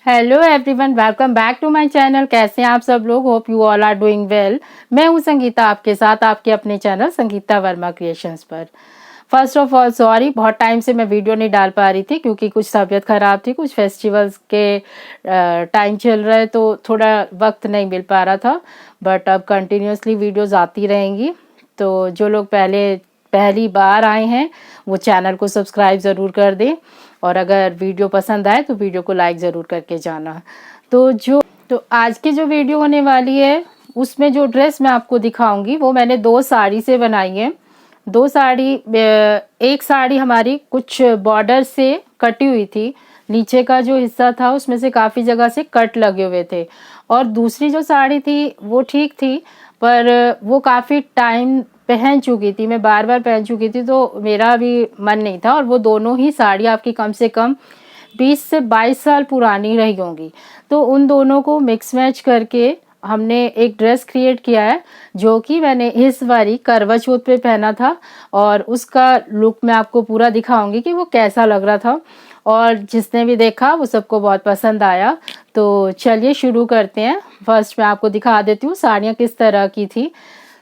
Hello everyone, welcome back to my channel. कैसे हैं आप सब लोग? Hope you all are doing well. मैं हूं संगीता, आपके साथ आपके अपने चैनल संगीता वर्मा क्रिएशंस पर। फर्स्ट ऑफ ऑल सॉरी, बहुत टाइम से मैं वीडियो नहीं डाल पा रही थी क्योंकि कुछ तबीयत ख़राब थी, कुछ फेस्टिवल्स के टाइम चल रहे तो थोड़ा वक्त नहीं मिल पा रहा था। बट अब कंटिन्यूसली वीडियोज़ आती रहेंगी। तो जो लोग पहली बार आए हैं वो चैनल को सब्सक्राइब ज़रूर कर दें, और अगर वीडियो पसंद आए तो वीडियो को लाइक ज़रूर करके जाना। तो आज की जो वीडियो होने वाली है उसमें जो ड्रेस मैं आपको दिखाऊंगी वो मैंने 2 साड़ी से बनाई है। 2 साड़ी, एक साड़ी हमारी कुछ बॉर्डर से कटी हुई थी, नीचे का जो हिस्सा था उसमें से काफ़ी जगह से कट लगे हुए थे, और दूसरी जो साड़ी थी वो ठीक थी पर वो काफ़ी टाइम पहन चुकी थी, मैं बार बार पहन चुकी थी तो मेरा भी मन नहीं था। और वो दोनों ही साड़ी आपकी कम से कम 20 से 22 साल पुरानी रही होंगी। तो उन दोनों को मिक्स मैच करके हमने एक ड्रेस क्रिएट किया है, जो कि मैंने इस बारी करवा चौथ पे पहना था, और उसका लुक मैं आपको पूरा दिखाऊंगी कि वो कैसा लग रहा था। और जिसने भी देखा वो सबको बहुत पसंद आया। तो चलिए शुरू करते हैं। फर्स्ट मैं आपको दिखा देती हूँ साड़ियाँ किस तरह की थी।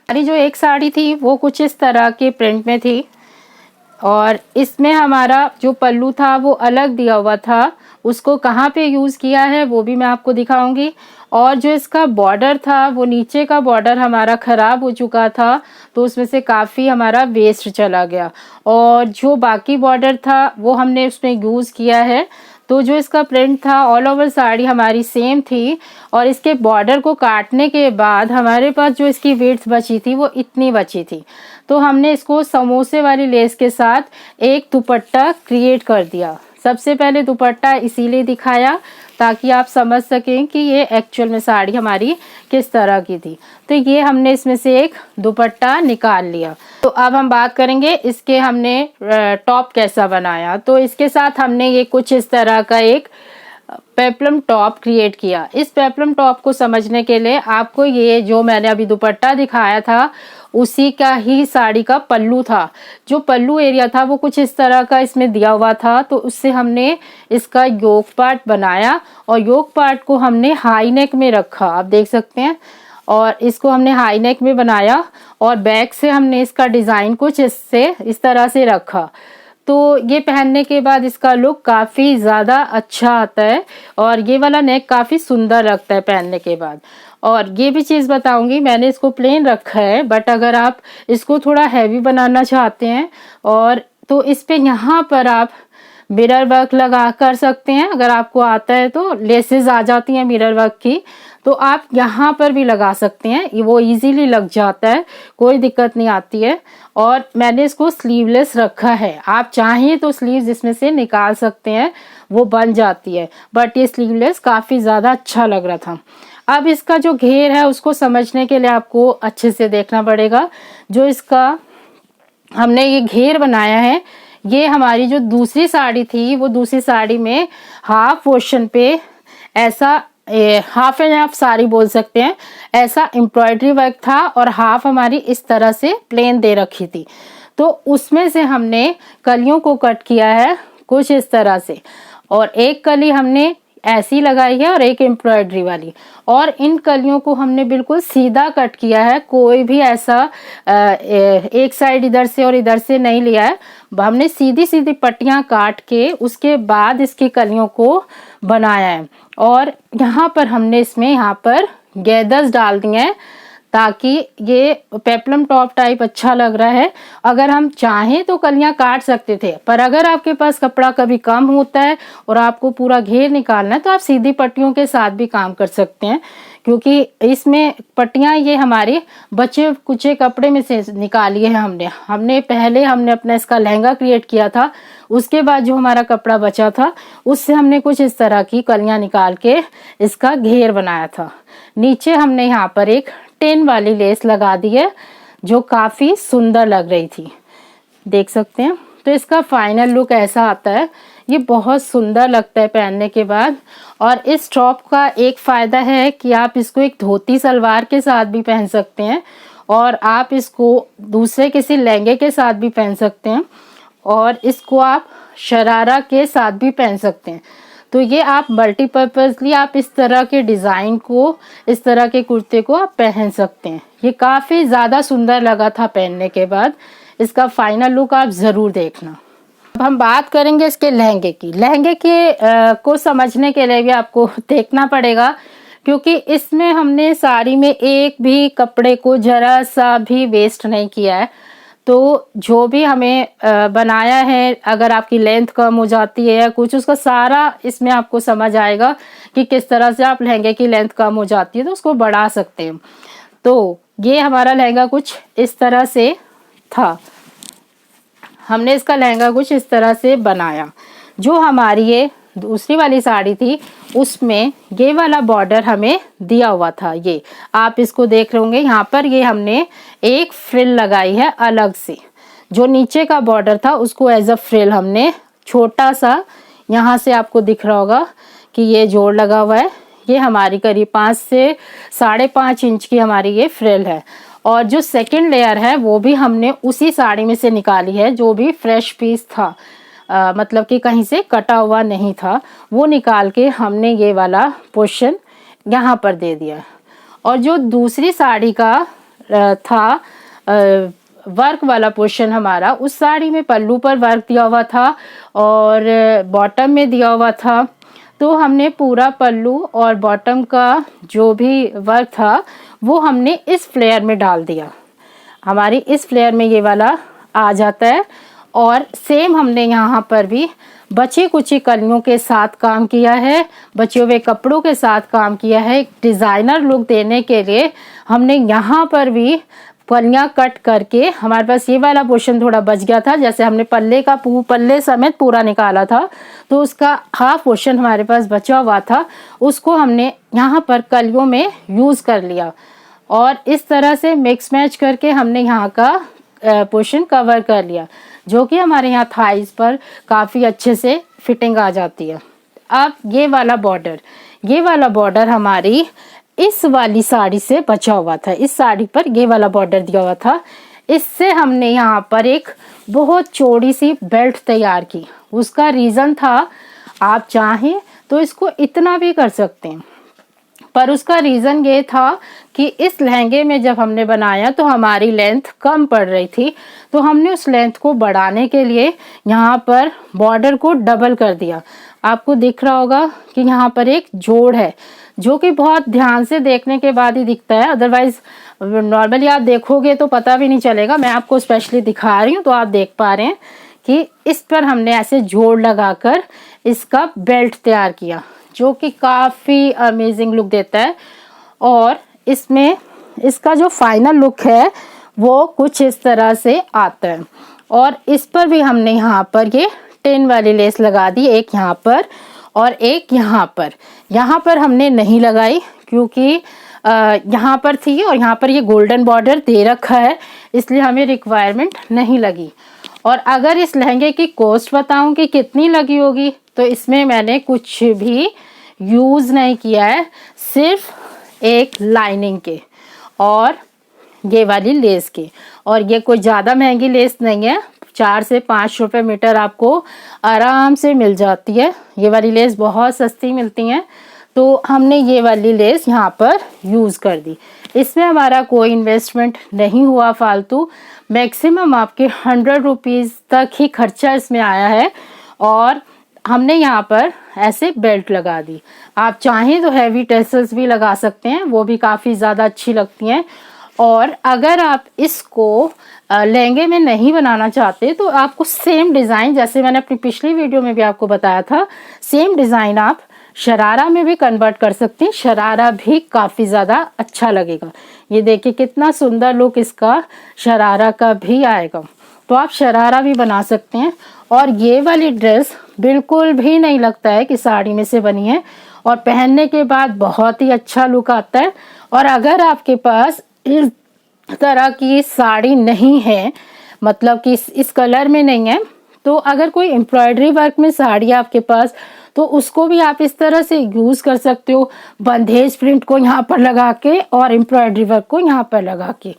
हमारी जो एक साड़ी थी वो कुछ इस तरह के प्रिंट में थी, और इसमें हमारा जो पल्लू था वो अलग दिया हुआ था। उसको कहाँ पे यूज़ किया है वो भी मैं आपको दिखाऊंगी। और जो इसका बॉर्डर था वो नीचे का बॉर्डर हमारा ख़राब हो चुका था, तो उसमें से काफ़ी हमारा वेस्ट चला गया, और जो बाकी बॉर्डर था वो हमने उसमें यूज़ किया है। तो जो इसका प्रिंट था ऑल ओवर साड़ी हमारी सेम थी, और इसके बॉर्डर को काटने के बाद हमारे पास जो इसकी विड्थ बची थी वो इतनी बची थी। तो हमने इसको समोसे वाली लेस के साथ एक दुपट्टा क्रिएट कर दिया। सबसे पहले दुपट्टा इसीलिए दिखाया ताकि आप समझ सकें कि ये एक्चुअल में साड़ी हमारी किस तरह की थी। तो ये हमने इसमें से एक दुपट्टा निकाल लिया। तो अब हम बात करेंगे इसके हमने टॉप कैसा बनाया। तो इसके साथ हमने ये कुछ इस तरह का एक पेप्लम टॉप क्रिएट किया। इस पेप्लम टॉप को समझने के लिए आपको ये जो मैंने अभी दुपट्टा दिखाया था उसी का ही साड़ी का पल्लू था। जो पल्लू एरिया था वो कुछ इस तरह का इसमें दिया हुआ था, तो उससे हमने इसका योक पार्ट बनाया, और योक पार्ट को हमने हाई नेक में रखा, आप देख सकते हैं। और इसको हमने हाई नेक में बनाया, और बैक से हमने इसका डिज़ाइन कुछ इस तरह से रखा। तो ये पहनने के बाद इसका लुक काफ़ी ज़्यादा अच्छा आता है, और ये वाला नेक काफ़ी सुंदर लगता है पहनने के बाद। और ये भी चीज़ बताऊंगी, मैंने इसको प्लेन रखा है, बट अगर आप इसको थोड़ा हैवी बनाना चाहते हैं और तो इस पे यहाँ पर आप मिरर वर्क लगा कर सकते हैं। अगर आपको आता है तो लेसेस आ जाती हैं मिरर वर्क की, तो आप यहाँ पर भी लगा सकते हैं, वो इजीली लग जाता है, कोई दिक्कत नहीं आती है। और मैंने इसको स्लीवलेस रखा है, आप चाहें तो स्लीव्स इसमें से निकाल सकते हैं, वो बन जाती है, बट ये स्लीवलेस काफ़ी ज़्यादा अच्छा लग रहा था। अब इसका जो घेर है उसको समझने के लिए आपको अच्छे से देखना पड़ेगा। जो इसका हमने ये घेर बनाया है, ये हमारी जो दूसरी साड़ी थी वो दूसरी साड़ी में हाफ पोर्शन पे ऐसा हाफ एंड हाफ साड़ी बोल सकते हैं, ऐसा एम्ब्रॉयडरी वर्क था, और हाफ हमारी इस तरह से प्लेन दे रखी थी। तो उसमें से हमने कलियों को कट किया है कुछ इस तरह से, और एक कली हमने ऐसी लगाई है और एक एम्ब्रॉयडरी वाली, और इन कलियों को हमने बिल्कुल सीधा कट किया है, कोई भी ऐसा एक साइड इधर से और इधर से नहीं लिया है। हमने सीधी सीधी पट्टियां काट के उसके बाद इसकी कलियों को बनाया है, और यहाँ पर हमने इसमें यहाँ पर गैदर्स डाल दिए हैं ताकि ये पेप्लम टॉप टाइप अच्छा लग रहा है। अगर हम चाहें तो कलियां काट सकते थे, पर अगर आपके पास कपड़ा कभी कम होता है और आपको पूरा घेर निकालना है तो आप सीधी पट्टियों के साथ भी काम कर सकते हैं, क्योंकि इसमें पट्टियां ये हमारे बचे कुचे कपड़े में से निकाली है हमने पहले अपना इसका लहंगा क्रिएट किया था, उसके बाद जो हमारा कपड़ा बचा था उससे हमने कुछ इस तरह की कलियां निकाल के इसका घेर बनाया था। नीचे हमने यहाँ पर एक 10 वाली लेस लगा दी है जो काफ़ी सुंदर लग रही थी, देख सकते हैं। तो इसका फाइनल लुक ऐसा आता है, ये बहुत सुंदर लगता है पहनने के बाद। और इस टॉप का एक फ़ायदा है कि आप इसको एक धोती सलवार के साथ भी पहन सकते हैं, और आप इसको दूसरे किसी लहंगे के साथ भी पहन सकते हैं, और इसको आप शरारा के साथ भी पहन सकते हैं। तो ये आप मल्टीपर्पज़ली आप इस तरह के डिज़ाइन को, इस तरह के कुर्ते को आप पहन सकते हैं। ये काफ़ी ज़्यादा सुंदर लगा था पहनने के बाद। इसका फाइनल लुक आप ज़रूर देखना। अब हम बात करेंगे इसके लहंगे की। लहंगे के को समझने के लिए भी आपको देखना पड़ेगा, क्योंकि इसमें हमने साड़ी में एक भी कपड़े को जरा सा भी वेस्ट नहीं किया है। तो जो भी हमें बनाया है, अगर आपकी लेंथ कम हो जाती है या कुछ, उसका सारा इसमें आपको समझ आएगा कि किस तरह से आप लहंगे की लेंथ कम हो जाती है तो उसको बढ़ा सकते हैं। तो ये हमारा लहंगा कुछ इस तरह से था। हमने इसका लहंगा कुछ इस तरह से बनाया। जो हमारी ये दूसरी वाली साड़ी थी उसमें ये वाला बॉर्डर हमें दिया हुआ था। ये आप इसको देख रहे होंगे, यहाँ पर ये हमने एक फ्रिल लगाई है अलग से। जो नीचे का बॉर्डर था उसको एज अ फ्रिल हमने छोटा सा, यहाँ से आपको दिख रहा होगा कि ये जोड़ लगा हुआ है। ये हमारी करीब 5 से 5.5 इंच की हमारी ये फ्रिल है। और जो सेकंड लेयर है वो भी हमने उसी साड़ी में से निकाली है, जो भी फ्रेश पीस था, मतलब कि कहीं से कटा हुआ नहीं था, वो निकाल के हमने ये वाला पोर्शन यहाँ पर दे दिया। और जो दूसरी साड़ी का था वर्क वाला पोर्शन हमारा, उस साड़ी में पल्लू पर वर्क दिया हुआ था और बॉटम में दिया हुआ था। तो हमने पूरा पल्लू और बॉटम का जो भी वर्क था वो हमने इस फ्लेयर में डाल दिया। हमारी इस फ्लेयर में ये वाला आ जाता है। और सेम हमने यहाँ पर भी बचे कुची कलियों के साथ काम किया है, बचे हुए कपड़ों के साथ काम किया है। एक डिज़ाइनर लुक देने के लिए हमने यहाँ पर भी कलियाँ कट करके, हमारे पास ये वाला पोर्शन थोड़ा बच गया था, जैसे हमने पल्ले समेत पूरा निकाला था तो उसका हाफ पोर्शन हमारे पास बचा हुआ था, उसको हमने यहाँ पर कलियों में यूज़ कर लिया। और इस तरह से मिक्स मैच करके हमने यहाँ का पोर्शन कवर कर लिया, जो कि हमारे यहाँ थाइस पर काफ़ी अच्छे से फिटिंग आ जाती है। अब ये वाला बॉर्डर हमारी इस वाली साड़ी से बचा हुआ था। इस साड़ी पर ये वाला बॉर्डर दिया हुआ था। इससे हमने यहाँ पर एक बहुत चौड़ी सी बेल्ट तैयार की। उसका रीज़न था, आप चाहें तो इसको इतना भी कर सकते हैं, पर उसका रीज़न ये था कि इस लहंगे में जब हमने बनाया तो हमारी लेंथ कम पड़ रही थी, तो हमने उस लेंथ को बढ़ाने के लिए यहाँ पर बॉर्डर को डबल कर दिया। आपको दिख रहा होगा कि यहाँ पर एक जोड़ है, जो कि बहुत ध्यान से देखने के बाद ही दिखता है, अदरवाइज नॉर्मली आप देखोगे तो पता भी नहीं चलेगा। मैं आपको स्पेशली दिखा रही हूँ तो आप देख पा रहे हैं कि इस पर हमने ऐसे जोड़ लगाकर इसका बेल्ट तैयार किया, जो कि काफ़ी अमेजिंग लुक देता है। और इसमें इसका जो फाइनल लुक है वो कुछ इस तरह से आता है। और इस पर भी हमने यहाँ पर ये 10 वाली लेस लगा दी, एक यहाँ पर और एक यहाँ पर। यहाँ पर हमने नहीं लगाई क्योंकि यहाँ पर थी और यहाँ पर ये गोल्डन बॉर्डर दे रखा है, इसलिए हमें रिक्वायरमेंट नहीं लगी। और अगर इस लहंगे की कॉस्ट बताऊं कि कितनी लगी होगी, तो इसमें मैंने कुछ भी यूज़ नहीं किया है, सिर्फ एक लाइनिंग के और ये वाली लेस के। और ये कोई ज़्यादा महंगी लेस नहीं है, 4 से 5 रुपये मीटर आपको आराम से मिल जाती है। ये वाली लेस बहुत सस्ती मिलती हैं, तो हमने ये वाली लेस यहाँ पर यूज़ कर दी। इसमें हमारा कोई इन्वेस्टमेंट नहीं हुआ फालतू, मैक्सिमम आपके 100 रुपीज़ तक ही खर्चा इसमें आया है। और हमने यहाँ पर ऐसे बेल्ट लगा दी। आप चाहें तो हैवी टेसल्स भी लगा सकते हैं, वो भी काफ़ी ज़्यादा अच्छी लगती हैं। और अगर आप इसको लहंगे में नहीं बनाना चाहते तो आपको सेम डिज़ाइन, जैसे मैंने अपनी पिछली वीडियो में भी आपको बताया था, सेम डिज़ाइन आप शरारा में भी कन्वर्ट कर सकते हैं। शरारा भी काफ़ी ज़्यादा अच्छा लगेगा। ये देखिए कितना सुंदर लुक इसका शरारा का भी आएगा, तो आप शरारा भी बना सकते हैं। और ये वाली ड्रेस बिल्कुल भी नहीं लगता है कि साड़ी में से बनी है, और पहनने के बाद बहुत ही अच्छा लुक आता है। और अगर आपके पास इस तरह की साड़ी नहीं है, मतलब कि इस कलर में नहीं है, तो अगर कोई एम्ब्रॉयडरी वर्क में साड़ी है आपके पास, तो उसको भी आप इस तरह से यूज़ कर सकते हो, बंधेज प्रिंट को यहाँ पर लगा के और एम्ब्रॉयडरी वर्क को यहाँ पर लगा के।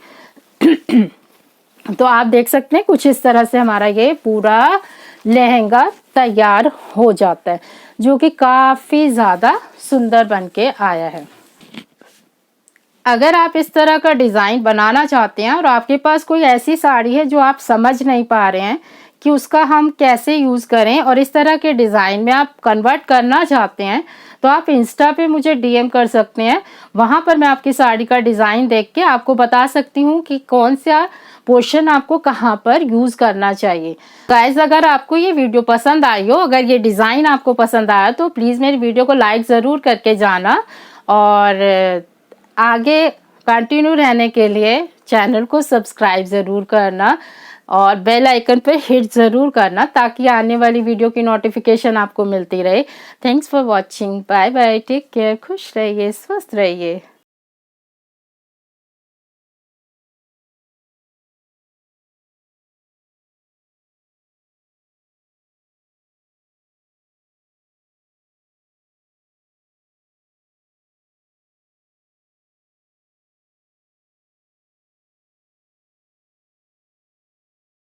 तो आप देख सकते हैं कुछ इस तरह से हमारा ये पूरा लहंगा तैयार हो जाता है, जो कि काफ़ी ज़्यादा सुंदर बन के आया है। अगर आप इस तरह का डिज़ाइन बनाना चाहते हैं और आपके पास कोई ऐसी साड़ी है जो आप समझ नहीं पा रहे हैं कि उसका हम कैसे यूज़ करें और इस तरह के डिज़ाइन में आप कन्वर्ट करना चाहते हैं, तो आप इंस्टा पे मुझे डीएम कर सकते हैं। वहाँ पर मैं आपकी साड़ी का डिज़ाइन देख के आपको बता सकती हूँ कि कौन सा पोर्शन आपको कहाँ पर यूज़ करना चाहिए। गाइस, अगर आपको ये वीडियो पसंद आई हो, अगर ये डिज़ाइन आपको पसंद आया, तो प्लीज़ मेरी वीडियो को लाइक ज़रूर करके जाना और आगे कंटिन्यू रहने के लिए चैनल को सब्सक्राइब ज़रूर करना और बेल आइकन पर हिट ज़रूर करना, ताकि आने वाली वीडियो की नोटिफिकेशन आपको मिलती रहे। Thanks for watching. Bye bye, take care, खुश रहिए, स्वस्थ रहिए।